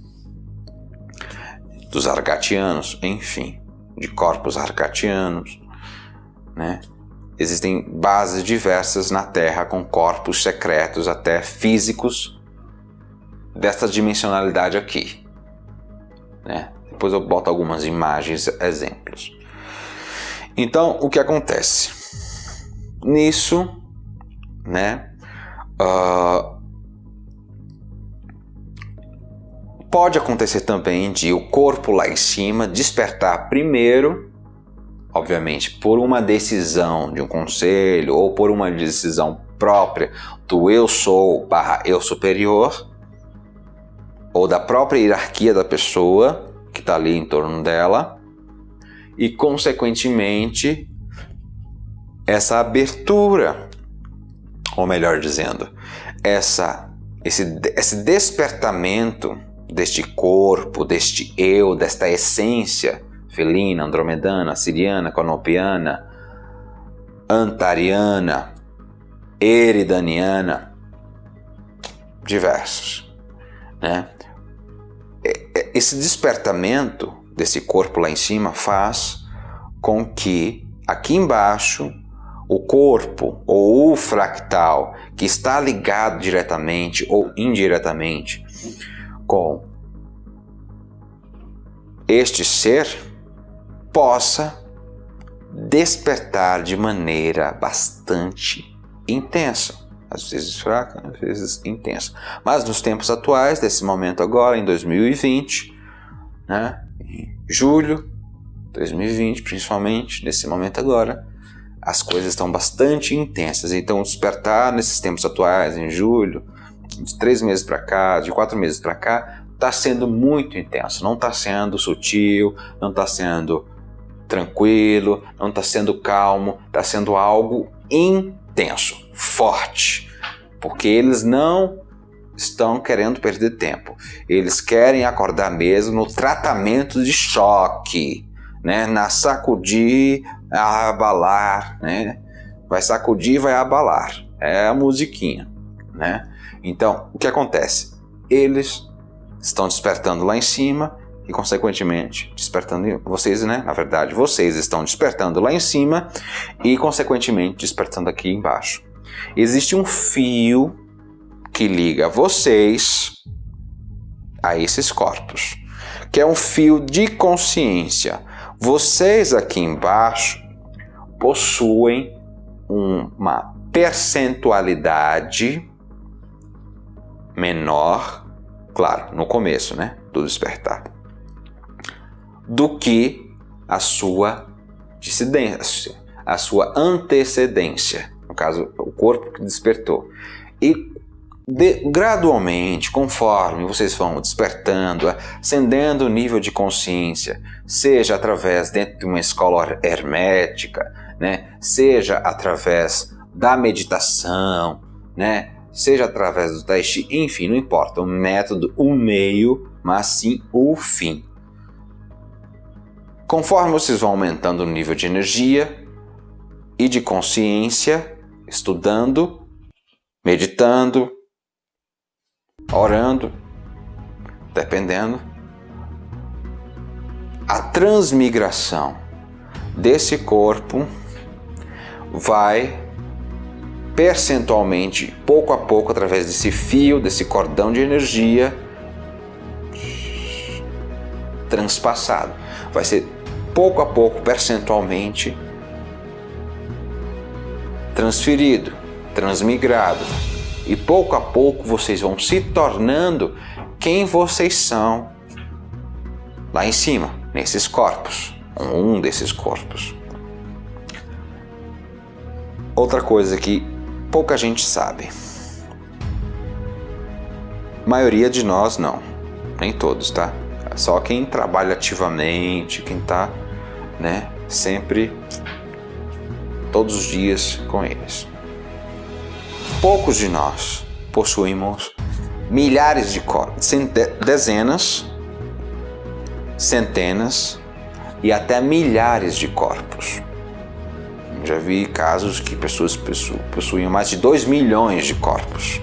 Dos arcatianos, enfim, de corpos arcatianos, né? Existem bases diversas na Terra com corpos secretos, até físicos, dessa dimensionalidade aqui, né? Depois eu boto algumas imagens, exemplos. Então, o que acontece? Nisso, né? Pode acontecer também de o corpo lá em cima despertar primeiro, obviamente, por uma decisão de um conselho ou por uma decisão própria do eu sou / eu superior, ou da própria hierarquia da pessoa que está ali em torno dela, e consequentemente essa abertura, ou melhor dizendo, esse despertamento deste corpo, deste eu, desta essência felina, andromedana, siriana, conopiana, antariana, eridaniana, diversos, né? Esse despertamento desse corpo lá em cima faz com que aqui embaixo o corpo ou o fractal que está ligado diretamente ou indiretamente com este ser possa despertar de maneira bastante intensa, às vezes fraca, às vezes intensa. Mas nos tempos atuais, desse momento agora, em 2020, né, em julho de 2020, principalmente, nesse momento agora, as coisas estão bastante intensas. Então, o despertar nesses tempos atuais, em julho, de 3 meses para cá, de 4 meses para cá, está sendo muito intenso. Não está sendo sutil, não está sendo tranquilo, não está sendo calmo, está sendo algo intenso, forte, porque eles não estão querendo perder tempo. Eles querem acordar mesmo no tratamento de choque, né? Na sacudir, abalar, né? Vai sacudir, vai abalar. É a musiquinha, né? Então, o que acontece? Eles estão despertando lá em cima e, consequentemente, despertando vocês, né? Na verdade, vocês estão despertando lá em cima e, consequentemente, despertando aqui embaixo. Existe um fio que liga vocês a esses corpos, que é um fio de consciência. Vocês aqui embaixo possuem uma percentualidade menor, claro, no começo, né, do despertar, do que a sua dissidência, a sua antecedência, no caso, o corpo que despertou. E gradualmente, conforme vocês vão despertando, ascendendo o nível de consciência, seja através dentro de uma escola hermética, né, seja através da meditação, né, seja através do Tai Chi, enfim, não importa o método, o meio, mas sim o fim. Conforme vocês vão aumentando o nível de energia e de consciência, estudando, meditando, orando, dependendo, a transmigração desse corpo vai percentualmente, pouco a pouco, através desse fio, desse cordão de energia, transpassado. Vai ser pouco a pouco, percentualmente, transferido, transmigrado. E pouco a pouco vocês vão se tornando quem vocês são lá em cima, nesses corpos, um desses corpos. Outra coisa que pouca gente sabe. A maioria de nós não, nem todos, tá? Só quem trabalha ativamente, quem tá, né, sempre, todos os dias com eles. Poucos de nós possuímos milhares de corpos, dezenas, centenas e até milhares de corpos. Já vi casos que pessoas possuíam mais de 2 milhões de corpos.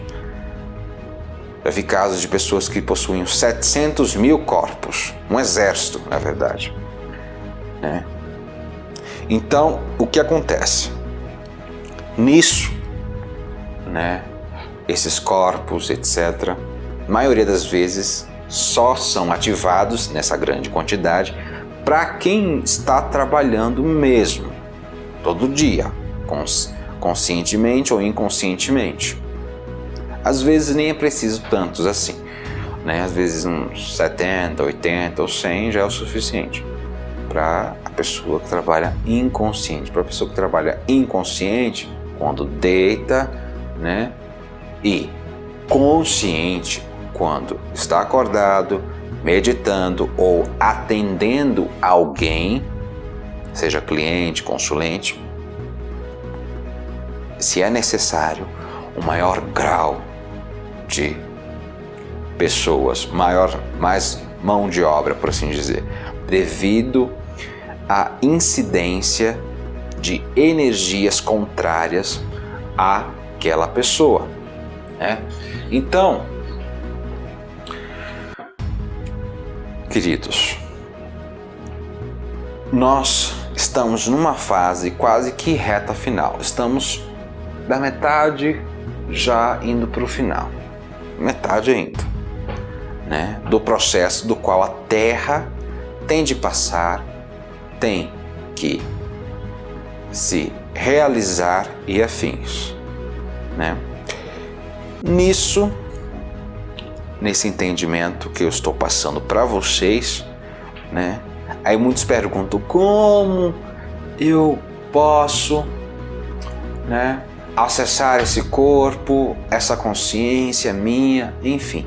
Já vi casos de pessoas que possuíam 700 mil corpos. Um exército, na verdade. Né? Então, o que acontece? Nisso, né, esses corpos, etc., a maioria das vezes só são ativados nessa grande quantidade para quem está trabalhando mesmo, todo dia, conscientemente ou inconscientemente. Às vezes nem é preciso tantos assim, né? Às vezes uns 70, 80 ou 100 já é o suficiente para a pessoa que trabalha inconsciente. Para a pessoa que trabalha inconsciente, quando deita, né? E consciente, quando está acordado, meditando ou atendendo alguém, seja cliente, consulente, se é necessário um maior grau de pessoas, mais mão de obra, por assim dizer, devido à incidência de energias contrárias àquela pessoa, né? Então, queridos, nós estamos numa fase quase que reta final. Estamos da metade já indo para o final. Metade ainda, né? Do processo do qual a Terra tem de passar, tem que se realizar e afins, né? Nesse entendimento que eu estou passando para vocês, né? Aí muitos perguntam como eu posso, né, acessar esse corpo, essa consciência minha, enfim.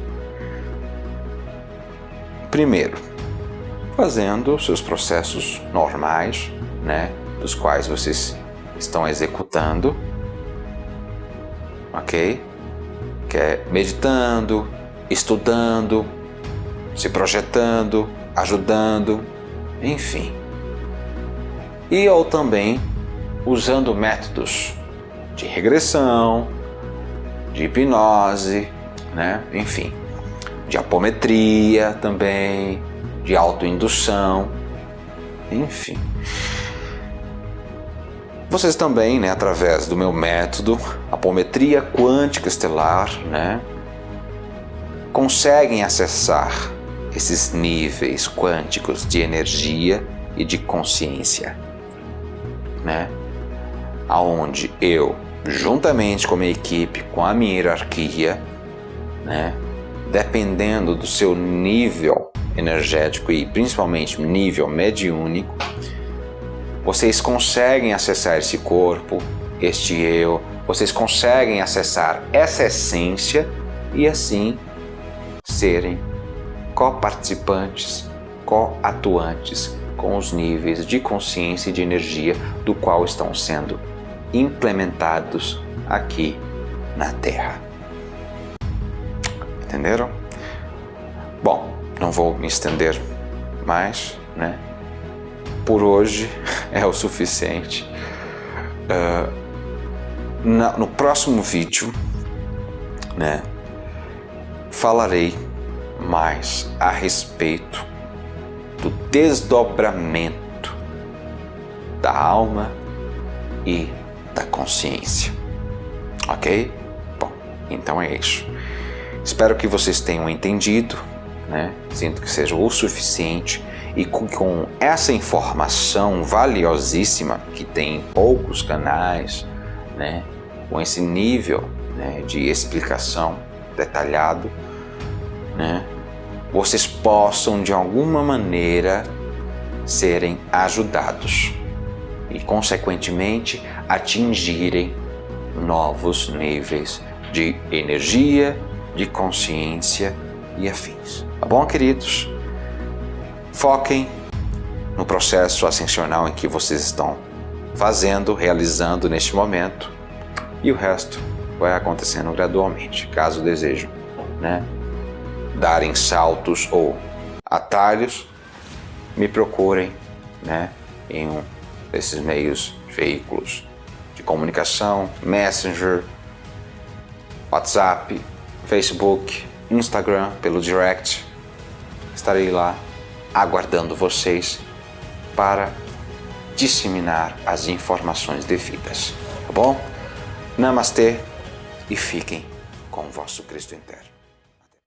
Primeiro, fazendo os seus processos normais, né, dos quais vocês estão executando, ok? Que é meditando, estudando, se projetando, ajudando, enfim. E ou também usando métodos de regressão, de hipnose, né? Enfim, de apometria também, de autoindução, enfim. Vocês também, né, através do meu método, apometria quântica estelar, né, conseguem acessar esses níveis quânticos de energia e de consciência, né, aonde eu, juntamente com a minha equipe, com a minha hierarquia, né, dependendo do seu nível energético e principalmente nível mediúnico, vocês conseguem acessar esse corpo, este eu, vocês conseguem acessar essa essência e assim serem coparticipantes, coatuantes com os níveis de consciência e de energia do qual estão sendo implementados aqui na Terra. Entenderam? Bom, não vou me estender mais, né? Por hoje é o suficiente. No próximo vídeo, né, falarei mais a respeito do desdobramento da alma e da consciência. Ok? Bom, então é isso. Espero que vocês tenham entendido, né? Sinto que seja o suficiente. E com essa informação valiosíssima que tem em poucos canais, né, com esse nível, né, de explicação detalhado, né, vocês possam de alguma maneira serem ajudados e, consequentemente, atingirem novos níveis de energia, de consciência e afins. Tá bom, queridos? Foquem no processo ascensional em que vocês estão fazendo, realizando neste momento, e o resto vai acontecendo gradualmente, caso desejem, né, darem saltos ou atalhos, me procurem, né, em um desses meios, veículos de comunicação, Messenger, WhatsApp, Facebook, Instagram, pelo direct. Estarei lá aguardando vocês para disseminar as informações devidas, tá bom? Namastê e fiquem com o vosso Cristo interno.